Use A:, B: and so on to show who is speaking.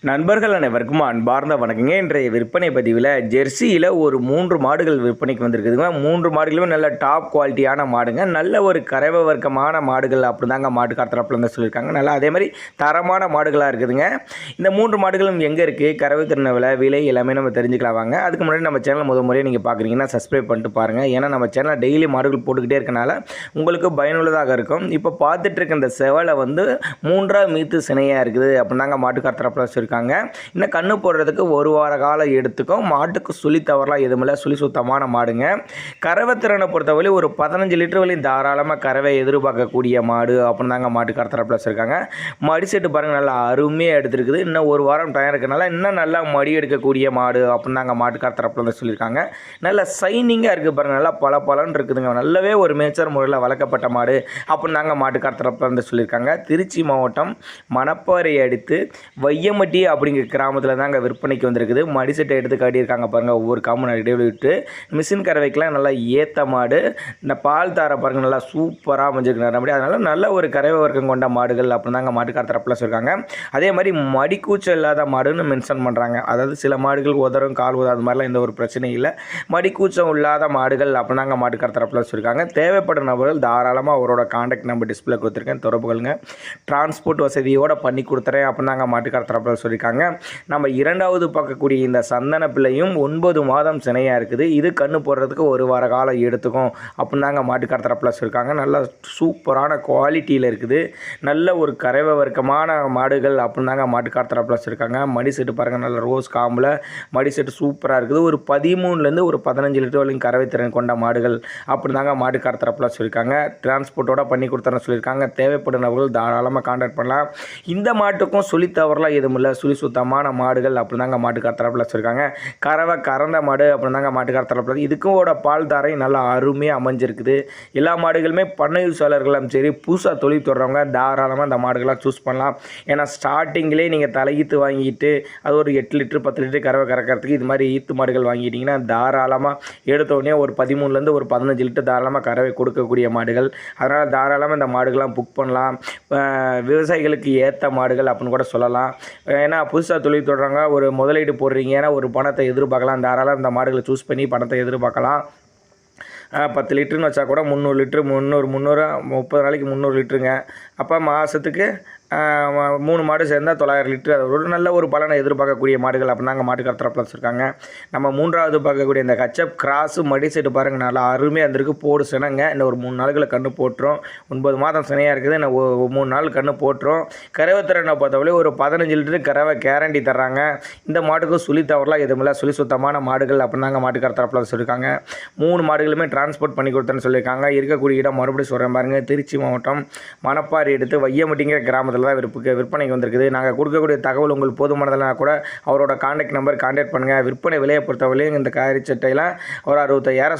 A: நண்பர்கள் அனைவருக்கும் அன்பார்ந்த வணக்கங்க. இன்றைய விற்பனை பதிவில் ஜெர்சியில் ஒரு 3 மாடுகள் விற்பனைக்கு வந்திருக்குதுங்க. 3 மாடுகளுமே நல்ல டாப் குவாலிட்டியான மாடுங்க. நல்ல ஒரு கறவை வர்க்கமான மாடுகள் அப்படி தாங்க மாட்டுக்கார் தரப்பில் இருந்து சொல்லியிருக்காங்க. நல்லா அதே மாதிரி தரமான மாடுகளாக இருக்குதுங்க. இந்த 3 மாடுகளும் எங்கே இருக்குது, கறவை திறன விலை எல்லாமே நம்ம தெரிஞ்சுக்கலாம் வாங்க. அதுக்கு முன்னாடி நம்ம சேனல் முறையாக நீங்கள் பார்க்குறீங்கன்னா சப்ஸ்கிரைப் பண்ணிட்டு பாருங்கள். ஏன்னா நம்ம சேனலில் டெய்லி மாடுகள் போட்டுக்கிட்டே இருக்கனால உங்களுக்கு பயனுள்ளதாக இருக்கும். இப்போ பார்த்துட்டு இருக்க இந்த செவலை வந்து 3ஆம் மீத்து சினையாக இருக்குது அப்படின்னு தாங்க மாட்டுக்கார் தரப்பில் சொல்லியிருக்காங்க. இன்னும் கண்ணு போடுறதுக்கு ஒரு வார காலம் எடுத்துக்கும். மாட்டுக்கு சுழி தவறலாம் எதுவுமில்ல, சுழி சுத்தமான மாடுங்க. கறவை திறனை பொறுத்தவரை ஒரு 15 லிட்டர் வரையும் தாராளமாக கறவை எதிர்பார்க்கக்கூடிய மாடு அப்படின்னு தாங்க மாட்டுக்கார தரப்பில் வச்சுருக்காங்க. மடி செட்டு பாருங்கள், நல்லா அருமையாக எடுத்துருக்குது. இன்னும் ஒரு வாரம் டயம் இருக்கனால இன்னும் நல்லா மடி எடுக்கக்கூடிய மாடு அப்படின்னு தாங்க மாட்டுக்கார தரப்பில் வந்து சொல்லியிருக்காங்க. நல்லா சைனிங்காக இருக்குது பாருங்கள், நல்லா பலன்னு இருக்குதுங்க. நல்லாவே ஒரு மேய்ச்சல் முறையில் வளர்க்கப்பட்ட மாடு அப்படின்னு தாங்க மாட்டுக்கார தரப்பில் வந்து சொல்லியிருக்காங்க. திருச்சி மாவட்டம் மணப்பாறை அடுத்து வையமட்டி அப்படிங்கிற கிராமத்தில் தாங்க விற்பனைக்கு வந்திருக்குது. மடி செட்டை எடுத்து காட்டியிருக்காங்க பாருங்கள். ஒவ்வொரு காமன் இடைவெளி விட்டு மிஷின் கறவைக்கெலாம் நல்லா ஏற்ற மாடு. இந்த பால் தார பாருங்கள், நல்லா சூப்பராக அமைஞ்சிருக்கிறார். அப்படி அதனால் நல்ல ஒரு கறவை வர்க்கம் கொண்ட மாடுகள் அப்படின்னு தாங்க மாட்டுக்கார தரப்பில் சொல்லியிருக்காங்க. அதே மாதிரி மடிக்கூச்சம் இல்லாத மாடுன்னு மென்ஷன் பண்ணுறாங்க. அதாவது சில மாடுகள் உதறும், கால் உதவும், அது மாதிரிலாம் எந்த ஒரு பிரச்சனையும் இல்லை. மடிக்கூச்சம் இல்லாத மாடுகள் அப்படின்னு தாங்க மாட்டுக்கார தரப்பில் சொல்லியிருக்காங்க. தேவைப்படும் நபர்கள் தாராளமாக அவரோட கான்டாக்ட் நம்பர் டிஸ்பிளே கொடுத்துருக்கேன், தொடர்புகளுங்க. டிரான்ஸ்போர்ட் வசதியோடு பண்ணி கொடுத்துறேன் அப்படின்னு தாங்க மாட்டுக்கார தரப்பில் சொல்லியிருக்காங்க. நம்ம இரண்டாவது பார்க்கக்கூடிய இந்த சந்தன பிள்ளையும் 9 மாதம் சினையாக இருக்குது. இது கண்ணு போடுறதுக்கு ஒரு வார காலம் எடுத்துக்கும் அப்படின்னு தாங்க மாட்டுக்கார தரப்பில் சொல்லியிருக்காங்க. நல்ல சூப்பரான குவாலிட்டியில் இருக்குது. நல்ல ஒரு கறவை வர்க்கமான மாடுகள் அப்படின்னு தாங்க மாட்டுக்கார தரப்பில் சொல்லியிருக்காங்க. மடி செட்டு பாருங்கள், நல்ல ரோஸ் காம்பில் மடி செட்டு சூப்பராக இருக்குது. ஒரு 13லேருந்து ஒரு 15 லிட்டர் வரைக்கும் கறவை திறன் கொண்ட மாடுகள் அப்படி தாங்க மாட்டுக்கார தரப்பில் சொல்லியிருக்காங்க. டிரான்ஸ்போர்ட்டோட பண்ணி கொடுத்துறேன்னு சொல்லியிருக்காங்க. தேவைப்படும் நபர்கள் தாராளமாக கான்டாக்ட் பண்ணலாம். இந்த மாட்டுக்கும் சுழி தவறலாம் எதுவும் இல்லை, சுழி சுத்தமான மாடுகள் அப்படி தாங்க மாட்டுக்கார தரப்பில் வச்சுருக்காங்க. கறவை கறந்த மாடு அப்படி தாங்க மாட்டுக்கார தரப்பில். இதுக்கோட பால் தாரை நல்லா அருமையாக அமைஞ்சிருக்குது. எல்லா மாடுகளுமே பண்ணை யூஸாளர்களும் சரி, புதுசாக தொழில் தொடர்றவங்க தாராளமாக இந்த மாடுகளாக சூஸ் பண்ணலாம். ஏன்னா ஸ்டார்டிங்லேயே நீங்கள் தலையீத்து வாங்கிட்டு அது ஒரு 8 லிட்டர் 10 லிட்டர் கறவை கறக்கிறதுக்கு இது மாதிரி ஈத்து மாடுகள் வாங்கிட்டிங்கன்னா தாராளமாக எடுத்தோடனே ஒரு 13லேருந்து ஒரு 15 லிட்டர் தாராளமாக கறவை கொடுக்கக்கூடிய மாடுகள். அதனால் தாராளமாக இந்த மாடுகள்லாம் புக் பண்ணலாம். விவசாயிகளுக்கு ஏற்ற மாடுகள் அப்படின்னு கூட சொல்லலாம். ஏன்னா புதுசாக தொழில் தொடர்றாங்க, ஒரு முதலீடு போடுறீங்க, ஏன்னா ஒரு பணத்தை எதிர்பார்க்கலாம். தாராளம் இந்த மாடுகளை சூஸ் பண்ணி பணத்தை எதிர்பார்க்கலாம். 10 லிட்டருன்னு வச்சா கூட 300 லிட்ரு 30 நாளைக்கு 300 லிட்டருங்க. அப்போ மாதத்துக்கு 3 மாடு சேர்ந்தால் 900 லிட்டரு. அது ஒரு நல்ல ஒரு பலனை எதிர்பார்க்கக்கூடிய மாடுகள் அப்படி தாங்க மாட்டுக்கார தரப்பில் வச்சுருக்காங்க. நம்ம 3வது பார்க்கக்கூடிய இந்த கச்சப் கிராஸு மடி செட்டு பாருங்கள், நல்லா அருமையாக இருந்திருக்கு. போடு சினங்க. இன்னும் ஒரு 3 நாளுக்குள்ள கன்று போட்டுரும். 9 மாதம் சினையாக இருக்குது. இன்னும் 3 நாள் கன்று போட்டுரும். கறவை திறனை பொறுத்தவரை ஒரு 15 லிட்டரு கறவை கேரண்டி தர்றாங்க. இந்த மாட்டுக்கும் சுழி தவறலாம் எதுவும் இல்லை, சுழி சுத்தமான மாடுகள் அப்படின்னு தாங்க மாட்டுக்கார தரப்பில் சொல்லியிருக்காங்க. 3 மாடுகளுமே டிரான்ஸ்போர்ட் பண்ணி கொடுத்தேன்னு சொல்லியிருக்காங்க. இருக்கக்கூடிய இடம் மறுபடியும் சொல்கிறேன் பாருங்கள், திருச்சி மாவட்டம் மணப்பாறை எடுத்து வையமட்டிங்கிற கிராமத்தில் தான் விற்பனைக்கு வந்திருக்குது. நாங்கள் கொடுக்கக்கூடிய தகவல் உங்களுக்கு போதுமானதெல்லாம் கூட அவரோட கான்டாக்ட் நம்பர் கான்டாக்ட் பண்ணுங்கள். விற்பனை விலையை பொறுத்தவரையும் இந்த காரி சட்டையெல்லாம் ஒரு 65,000